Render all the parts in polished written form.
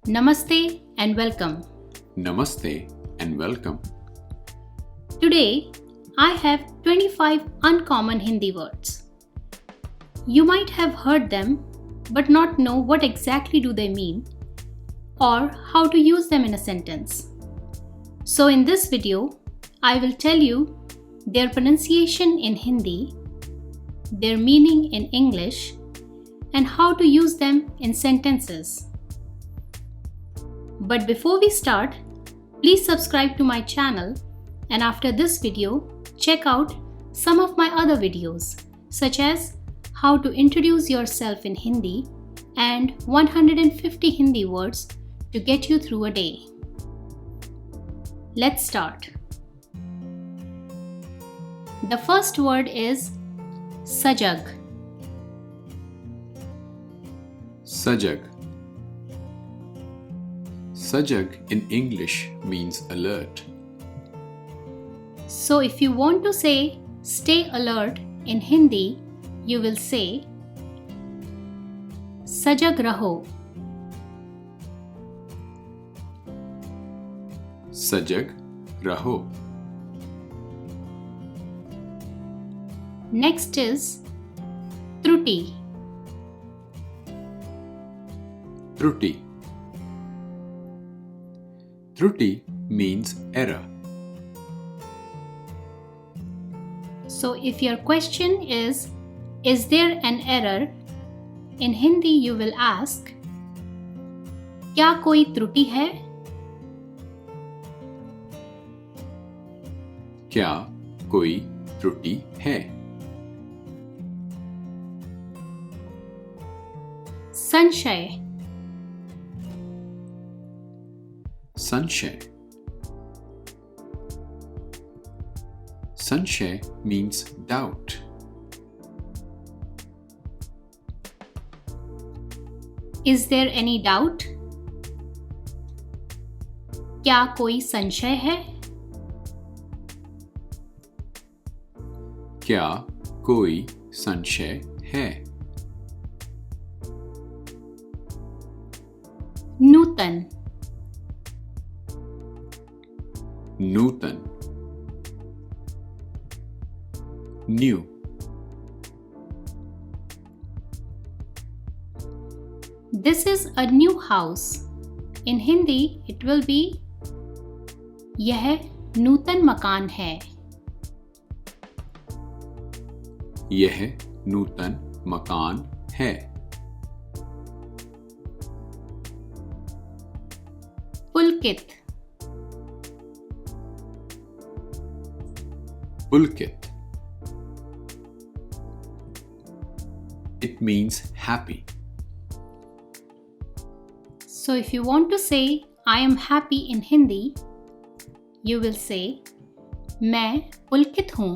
Namaste and welcome. Namaste and welcome. Today, I have 25 uncommon Hindi words. You might have heard them but not know what exactly do they mean or how to use them in a sentence. So in this video, I will tell you their pronunciation in Hindi, their meaning in English, and how to use them in sentences. But before we start, please subscribe to my channel, and after this video, check out some of my other videos such as how to introduce yourself in Hindi and 150 Hindi words to get you through a day. Let's start. The first word is sajag. Sajag. Sajag in English means alert. So if you want to say stay alert in Hindi, you will say sajag raho. Sajag raho. Next is truti. Truti. Truti means error. So if your question is there an error? In Hindi you will ask, क्या कोई त्रुटि है? क्या कोई त्रुटि है? संशय. Sanshay. Sanshay means doubt. Is there any doubt? क्या कोई संशय है? क्या कोई संशय है? नूतन. Nutan. New. This is a new house. In Hindi it will be यह नूतन मकान है. यह नूतन मकान है. पुलकित. Pulkit. It means happy. So if you want to say I am happy in Hindi, you will say मैं पुलकित हूँ.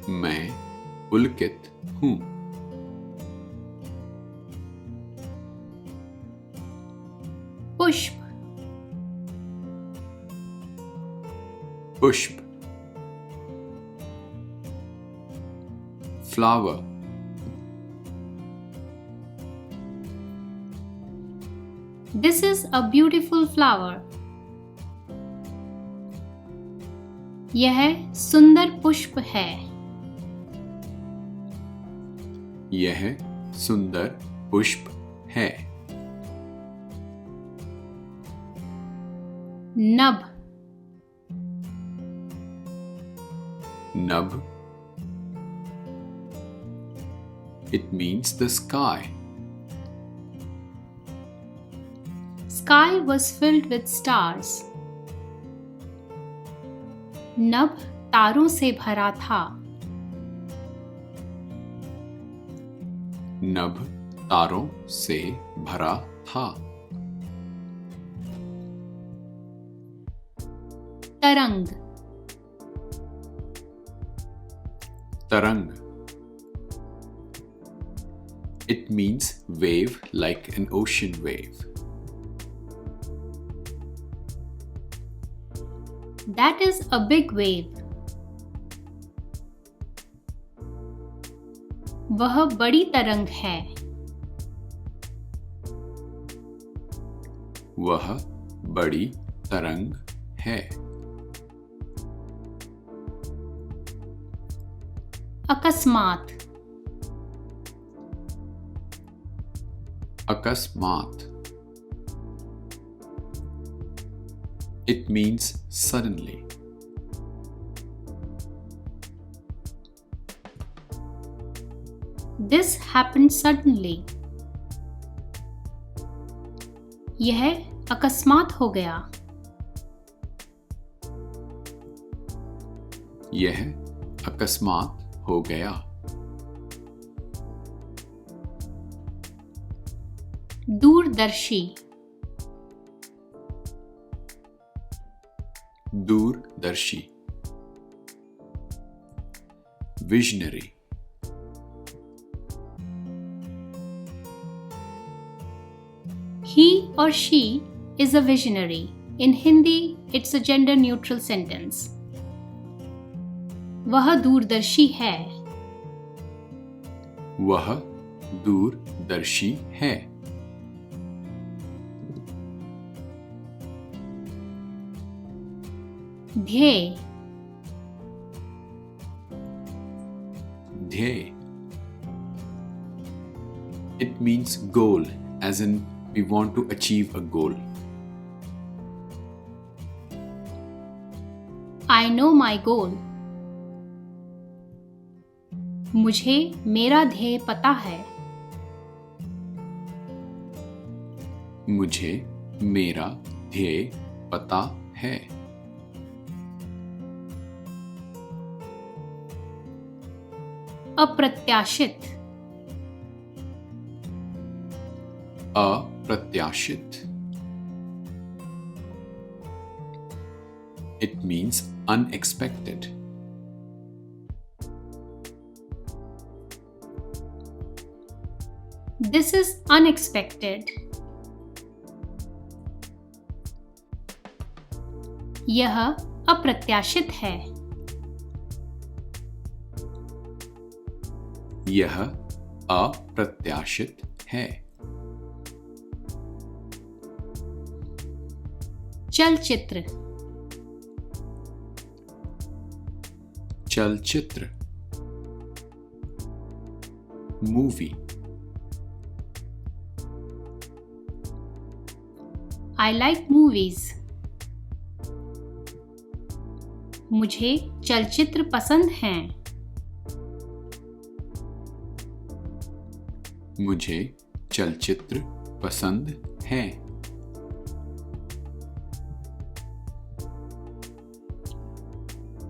मैं पुलकित हूँ. पुष्प. Pushp. Flower. This is a beautiful flower. यह सुंदर पुष्प है. यह सुंदर पुष्प है. नभ. Nab. It means the sky. Sky was filled with stars. नभ तारों से भरा था. नभ तारों से भरा था. तरंग. Tarang. It means wave like an ocean wave. That is a big wave. वह बड़ी तरंग है. वह बड़ी तरंग है। अकस्मात, अकस्मात. It means suddenly. This happened suddenly. यह अकस्मात हो गया। यह अकस्मात हो गया। दूरदर्शी, दूरदर्शी. Visionary. He or she is a visionary. In Hindi, it's a gender neutral sentence. वह दूरदर्शी है। वह दूरदर्शी है। ध्येय, ध्येय. It means goal, as in we want to achieve a goal. I know my goal. मुझे मेरा ध्येय पता है। मुझे मेरा ध्येय पता है। अप्रत्याशित, अप्रत्याशित. It means unexpected. This is unexpected. यह अप्रत्याशित है। यह अप्रत्याशित है। चलचित्र, चलचित्र. Movie. I like movies. मुझे चलचित्र पसंद हैं। मुझे चलचित्र पसंद हैं।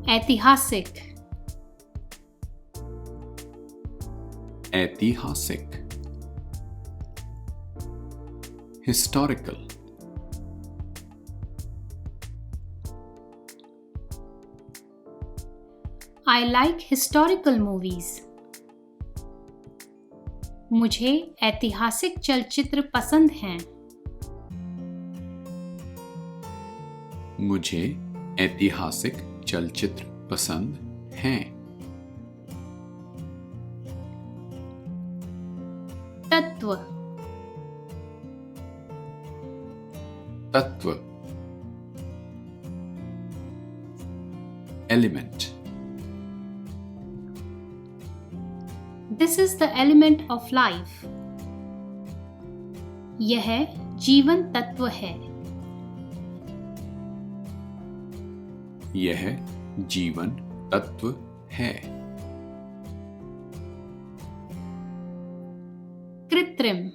ऐतिहासिक, ऐतिहासिक. Historical. I like historical movies. मुझे ऐतिहासिक चलचित्र पसंद हैं। मुझे ऐतिहासिक चलचित्र पसंद हैं। तत्व, तत्व. Element. This is the element of life. यह जीवन तत्व है। यह जीवन तत्व है। कृत्रिम,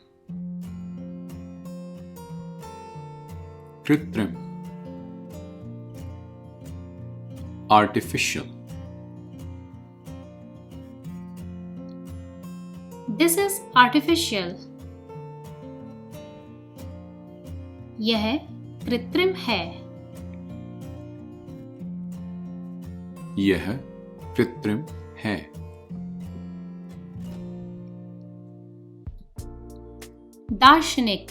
कृत्रिम. Artificial. This is artificial. यह कृत्रिम है। यह कृत्रिम है। दार्शनिक,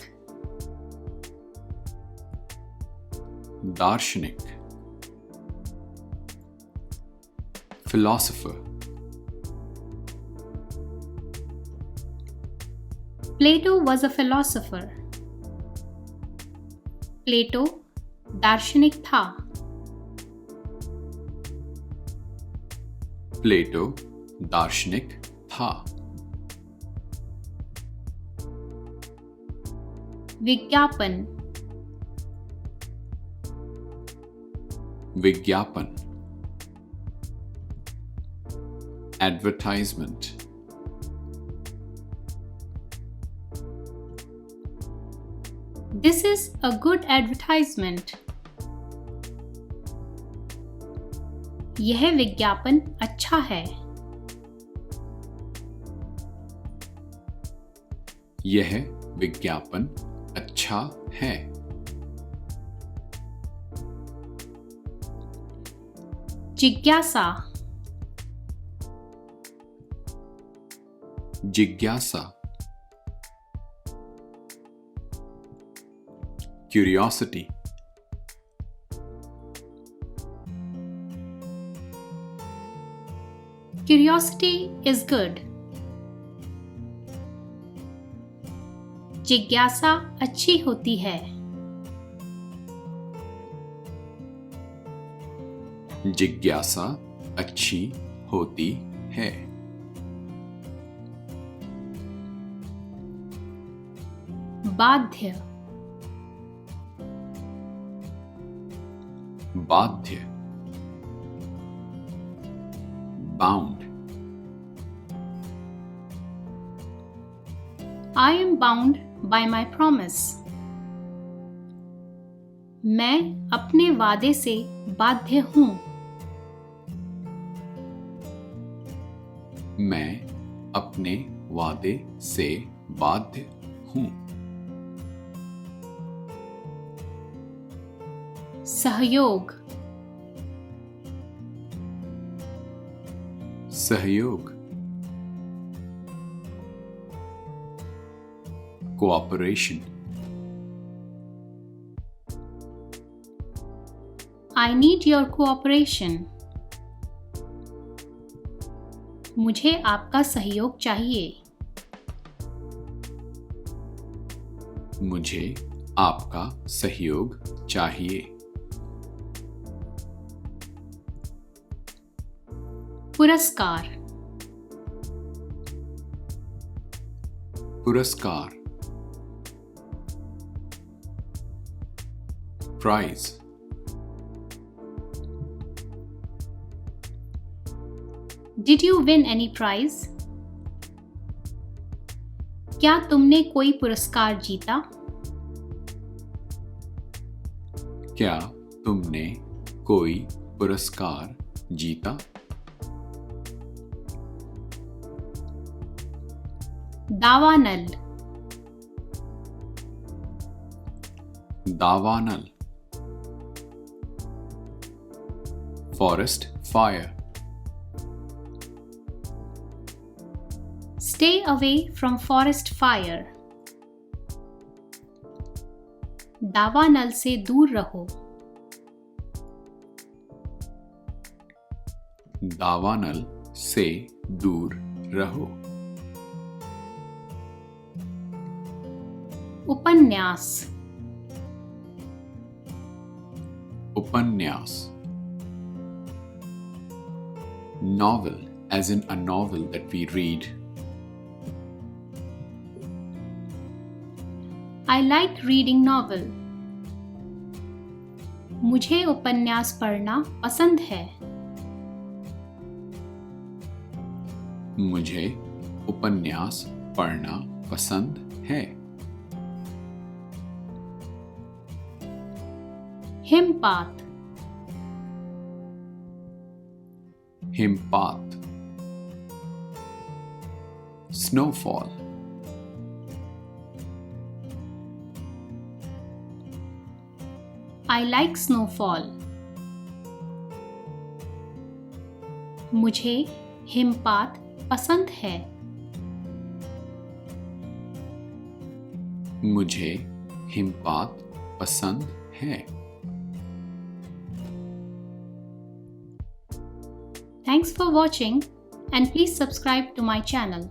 दार्शनिक. Philosopher. Plato was a philosopher. प्लेटो दार्शनिक था। प्लेटो दार्शनिक था। विज्ञापन विज्ञापन advertisement This is a good advertisement. यह विज्ञापन अच्छा है। यह विज्ञापन अच्छा है। जिज्ञासा जिज्ञासा क्यूरियोसिटी Curiosity is good. जिज्ञासा अच्छी होती है। जिज्ञासा अच्छी होती है। बाध्य बाध्य bound I am bound by my promise. मैं अपने वादे से बाध्य हूँ। मैं अपने वादे से बाध्य हूँ। सहयोग सहयोग cooperation I need your cooperation. मुझे आपका सहयोग चाहिए। मुझे आपका सहयोग चाहिए। पुरस्कार पुरस्कार prize Did you win any prize? क्या तुमने कोई पुरस्कार जीता? क्या तुमने कोई पुरस्कार जीता? दावानल दावानल forest fire Stay away from forest fire. दावानल से दूर रहो। दावानल से दूर रहो। उपन्यास उपन्यास novel as in a novel that we read. I like reading novel. मुझे उपन्यास पढ़ना पसंद है। मुझे उपन्यास पढ़ना पसंद है। हिमपात हिमपात snowfall I like snowfall. मुझे हिमपात पसंद है। मुझे हिमपात पसंद है। Thanks for watching and please subscribe to my channel.